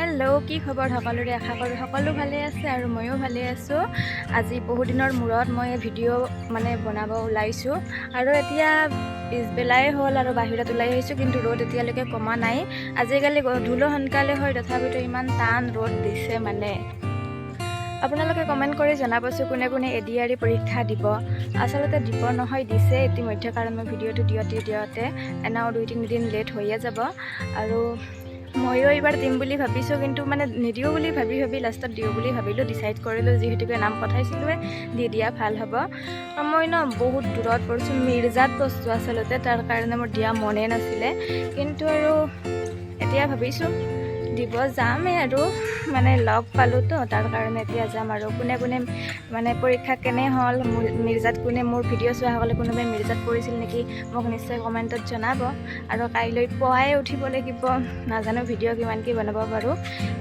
Hello' কি খবৰ সকলোৰে আশা কৰোঁ সকলো ভালে আছে আৰু ময়ো ভালে আছোঁ। আজি বহুত দিনৰ মূৰত মই ভিডিঅ' বনাব ওলাইছোঁ আৰু এতিয়া পিছবেলাই হ'ল আৰু বাহিৰত ওলাই আহিছোঁ, কিন্তু ৰ'দ এতিয়ালৈকে কমা নাই। আজিকালি গধূলি সোনকালে হয়, তথাপিতো ইমান টান ৰ'দ দিছে। আপোনালোকে কমেণ্ট কৰি জনাবচোন কোনে কোনে ADRE পৰীক্ষা দিব। আচলতে দিব নহয়, দিছে ইতিমধ্যে, কাৰণ মই ভিডিঅ'টো দিওঁতে এনেও 2-3 দিন লেট হৈয়ে যাব। আৰু ময়ো এইবাৰ দিম বুলি ভাবিছোঁ, কিন্তু নিদিওঁ বুলি ভাবি লাষ্টত দিওঁ বুলি ভাবিলোঁ, ডিচাইড কৰিলোঁ। যিহেতুকে নাম পঠাইছিলোঁৱে, দি দিয়া ভাল হ'ব। মই বহুত দূৰত পৰিছোঁ, মিৰ্জাত বস্তু আচলতে, তাৰ কাৰণে মোৰ দিয়া মনে নাছিলে, কিন্তু আৰু এতিয়া ভাবিছোঁ দিব যামেই আৰু লগ পালোঁতো, তাৰ কাৰণে এতিয়া যাম। আৰু কোনে কোনে পৰীক্ষা কেনে হ'ল, মিৰ্জাত কোনে, মোৰ ভিডিঅ' চোৱাসকলে কোনোবাই মিৰ্জাত পৰিছিল নেকি মোক নিশ্চয় কমেণ্টত জনাব। আৰু কাইলৈ পুৱাই উঠিব লাগিব, নাজানো ভিডিঅ' কিমান কি বনাব পাৰোঁ।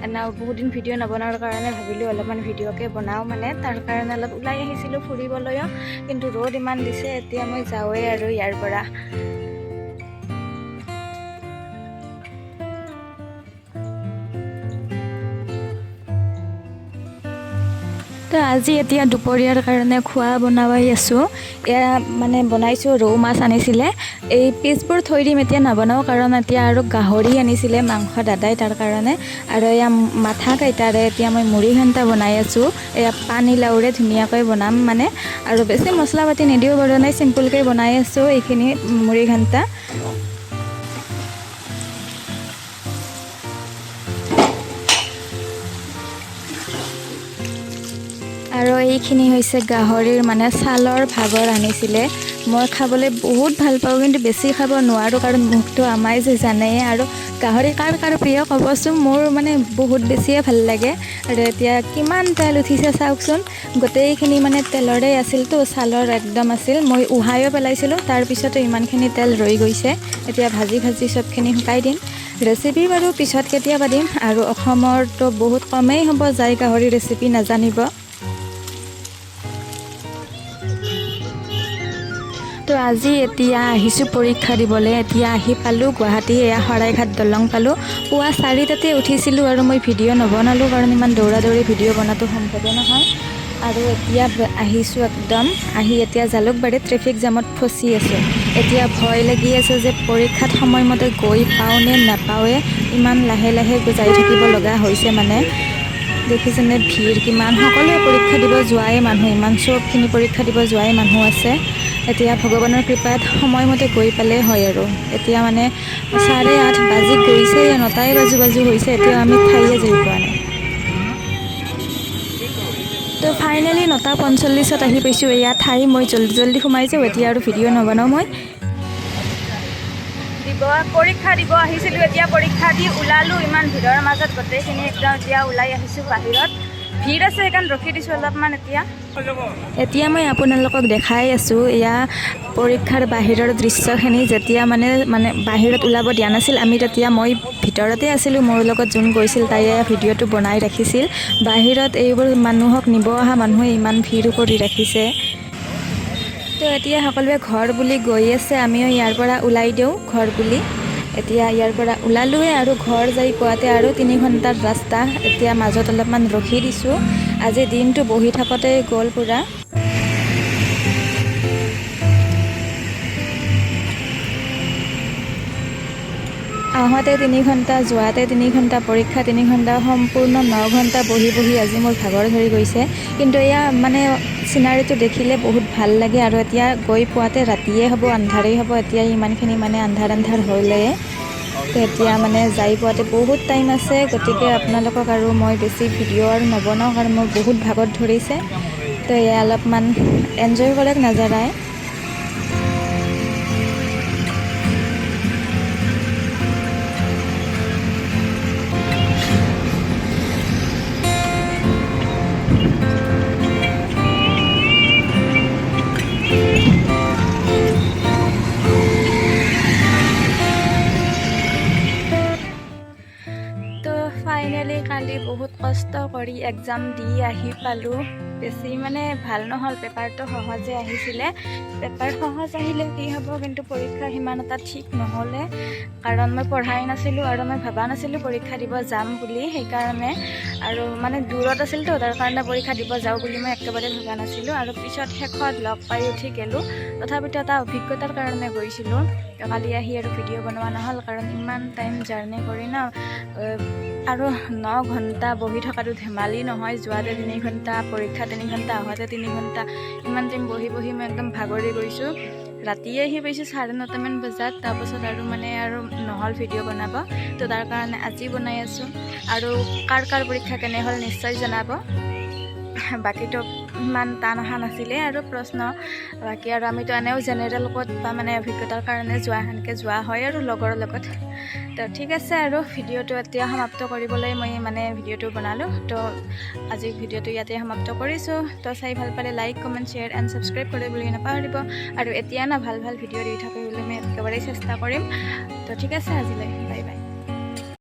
এনেও বহুত দিন ভিডিঅ' নবনোৱাৰ কাৰণে ভাবিলোঁ অলপমান ভিডিঅ'কে বনাওঁ, তাৰ কাৰণে অলপ ওলাই আহিছিলোঁ ফুৰিবলৈও, কিন্তু ৰ'দ ইমান দিছে। এতিয়া মই যাওঁৱেই আৰু ইয়াৰ পৰা। তো আজি এতিয়া দুপৰীয়াৰ কাৰণে খোৱা বনাই আছোঁ। এয়া বনাইছোঁ, ৰৌ মাছ আনিছিলে, এই পিচবোৰ থৈ দিম, এতিয়া নবনাওঁ, কাৰণ এতিয়া আৰু গাহৰি আনিছিলে মাংস দাদাই, তাৰ কাৰণে। আৰু এয়া মাথা কেইটাৰে এতিয়া মই মুড়ি ঘণ্টা বনাই আছোঁ। এয়া পানী লাওৰে ধুনীয়াকৈ বনাম, আৰু বেছি মছলা পাতি নিদিওঁ বাৰু, চিম্পুলকৈ বনাই আছোঁ এইখিনি মুড়ি ঘণ্টা। আৰু এইখিনি হৈছে গাহৰিৰ ছালৰ ভাগৰ আনিছিলে। মই খাবলৈ বহুত ভাল পাওঁ, কিন্তু বেছি খাব নোৱাৰোঁ, কাৰণ মুখটো আমাই যে জানেই। আৰু গাহৰি কাৰ কাৰ প্ৰিয় ক'বচোন, মোৰ বহুত বেছিয়ে ভাল লাগে। আৰু এতিয়া কিমান তেল উঠিছে চাওকচোন, গোটেইখিনি তেলৰে আছিলতো, ছালৰ একদম আছিল। মই উহাইও পেলাইছিলোঁ, তাৰপিছতো ইমানখিনি তেল ৰৈ গৈছে। এতিয়া ভাজি চবখিনি শুকাই দিম। ৰেচিপি বাৰু পিছত কেতিয়াবা দিম, আৰু অসমৰতো বহুত কমেই হ'ব যায় গাহৰি ৰেচিপি নাজানিব। তো আজি এতিয়া আহিছোঁ পৰীক্ষা দিবলৈ। এতিয়া আহি পালোঁ গুৱাহাটী, এয়া শৰাইঘাট দলং পালোঁ। পুৱা 4টাতে উঠিছিলোঁ, আৰু মই ভিডিঅ' নবনালোঁ, কাৰণ ইমান দৌৰা দৌৰি ভিডিঅ' বনাটো সম্ভৱে নহয়। আৰু এতিয়া আহিছোঁ একদম, আহি এতিয়া জালুকবাৰীত ট্ৰেফিক জামত ফচি আছোঁ। এতিয়া ভয় লাগি আছে যে পৰীক্ষাত সময়মতে গৈ পাওঁ নে নাপাওঁৱে, ইমান লাহে লাহে যাই থাকিব লগা হৈছে। দেখিছেনে ভিৰ কিমান, সকলোৱে পৰীক্ষা দিব যোৱাই মানুহ, ইমান চবখিনি পৰীক্ষা দিব যোৱাই মানুহ আছে। এতিয়া ভগৱানৰ কৃপাত সময়মতে গৈ পালেই হয়। আৰু এতিয়া 8:30 বাজি গৈছে, 9টাই বাজু হৈছে, এতিয়াও আমি ঠাইয়ে যাই পোৱা নাই। তো ফাইনেলি 9:45 আহি পাইছোঁ এয়া ঠাই। মই জল্দি সোমাই যাওঁ, এতিয়া আৰু ভিডিঅ' নবনাওঁ। মই পৰীক্ষা দিব আহিছিলোঁ, এতিয়া পৰীক্ষা দি ওলালোঁ ইমান ভিৰৰ মাজত, গোটেইখিনি একদম এতিয়া ওলাই আহিছোঁ বাহিৰত। ভিৰ আছে, সেইকাৰণে ৰখি দিছোঁ অলপমান। এতিয়া মই আপোনালোকক দেখাই আছোঁ এয়া পৰীক্ষাৰ বাহিৰৰ দৃশ্যখিনি। যেতিয়া বাহিৰত ওলাব দিয়া নাছিল আমি, তেতিয়া মই ভিতৰতে আছিলোঁ। মোৰ লগত যোন গৈছিল তাই ভিডিঅ'টো বনাই ৰাখিছিল। বাহিৰত এইবোৰ মানুহক নিব অহা মানুহে ইমান ভিৰ কৰি ৰাখিছে। তো এতিয়া সকলোৱে ঘৰ বুলি গৈ আছে, আমিও ইয়াৰ পৰা ওলাই দিওঁ ঘৰ বুলি। এতিয়া ইয়াৰ পৰা ওলালোৱে, আৰু ঘৰ যাই পোৱাতে আৰু 3 ঘণ্টাৰ ৰাস্তা। এতিয়া মাজত অলপমান ৰখি দিছোঁ, আজি দিনটো বহি থাকোঁতে গ'ল পুৰা। আহোঁতে 3 ঘণ্টা, যোৱাতে 3 ঘণ্টা, পৰীক্ষা 3 ঘণ্টা, সম্পূৰ্ণ 9 ঘণ্টা বহি আজি মোৰ ভাগৰ ধৰি গৈছে। কিন্তু এয়া চিনাৰীটো দেখিলে বহুত ভাল লাগে। আৰু এতিয়া গৈ পোৱাতে ৰাতিয়ে হ'ব, আন্ধাৰেই হ'ব। এতিয়া ইমানখিনি আন্ধাৰ হ'লে, তো এতিয়া যাই পোৱাতে বহুত টাইম আছে। গতিকে আপোনালোকক আৰু মই বেছি ভিডিঅ' আৰু নবনাওঁ, কাৰণ মোৰ বহুত ভাগৰ ধৰিছে। তো এয়া অলপমান এনজয় কৰক নাজাৰাই। তো ফাইনেলি কালি বহুত কষ্ট কৰি এক্সাম দি আহি পালোঁ। বেছি মানে ভাল নহ'ল, পেপাৰটো সহজে আহিছিলে। পেপাৰ সহজ আহিলে কি হ'ব, কিন্তু পৰীক্ষা সিমান এটা ঠিক নহ'লে, কাৰণ মই পঢ়াই নাছিলোঁ আৰু মই ভবা নাছিলোঁ পৰীক্ষা দিব যাম বুলি। সেইকাৰণে আৰু মানে দূৰত আছিলতো, তাৰ কাৰণে পৰীক্ষা দিব যাওঁ বুলি মই একেবাৰে ভবা নাছিলোঁ। আৰু পিছত শেষত লগ পাই উঠি গ'লোঁ। তথাপিতো এটা অভিজ্ঞতাৰ কাৰণে গৈছিলোঁ। কালি আহি আৰু ভিডিঅ' বনোৱা নহ'ল, কাৰণ ইমান টাইম জাৰ্ণি কৰি ন, আৰু 9 ঘণ্টা বহি থকাটো ধেমালি নহয়। যোৱাতে 3 ঘণ্টা, পৰীক্ষা 3 ঘণ্টা, অহাতে 3 ঘণ্টা, ইমান টাইম বহি মই একদম ভাগৰি গৈছোঁ। ৰাতিয়ে আহি পাইছোঁ 9:30মান বজাত। তাৰপাছত আৰু নহ'ল ভিডিঅ' বনাব, তো তাৰ কাৰণে আজি বনাই আছোঁ। আৰু কাৰ পৰীক্ষা কেনে হ'ল নিশ্চয় জনাব। বাকীতো ইমান টান অহা নাছিলে আৰু প্ৰশ্ন, বাকী আৰু আমিতো এনেও জেনেৰেল ক'ত বা মানে অভিজ্ঞতাৰ কাৰণে সেনেকৈ যোৱা হয় আৰু লগৰ লগত। তো ঠিক আছে, আৰু ভিডিঅ'টো এতিয়া সমাপ্ত কৰিবলৈ মই ভিডিঅ'টো বনালোঁ। তো আজি ভিডিঅ'টো ইয়াতে সমাপ্ত কৰিছোঁ। তো চাই ভাল পালে like, comment, share and subscribe কৰিবলৈ নাপাহৰিব। আৰু এতিয়া ভাল ভিডিঅ' দি থাকিবলৈ মই একেবাৰেই চেষ্টা কৰিম। তো ঠিক আছে, আজিলৈ বাই বাই।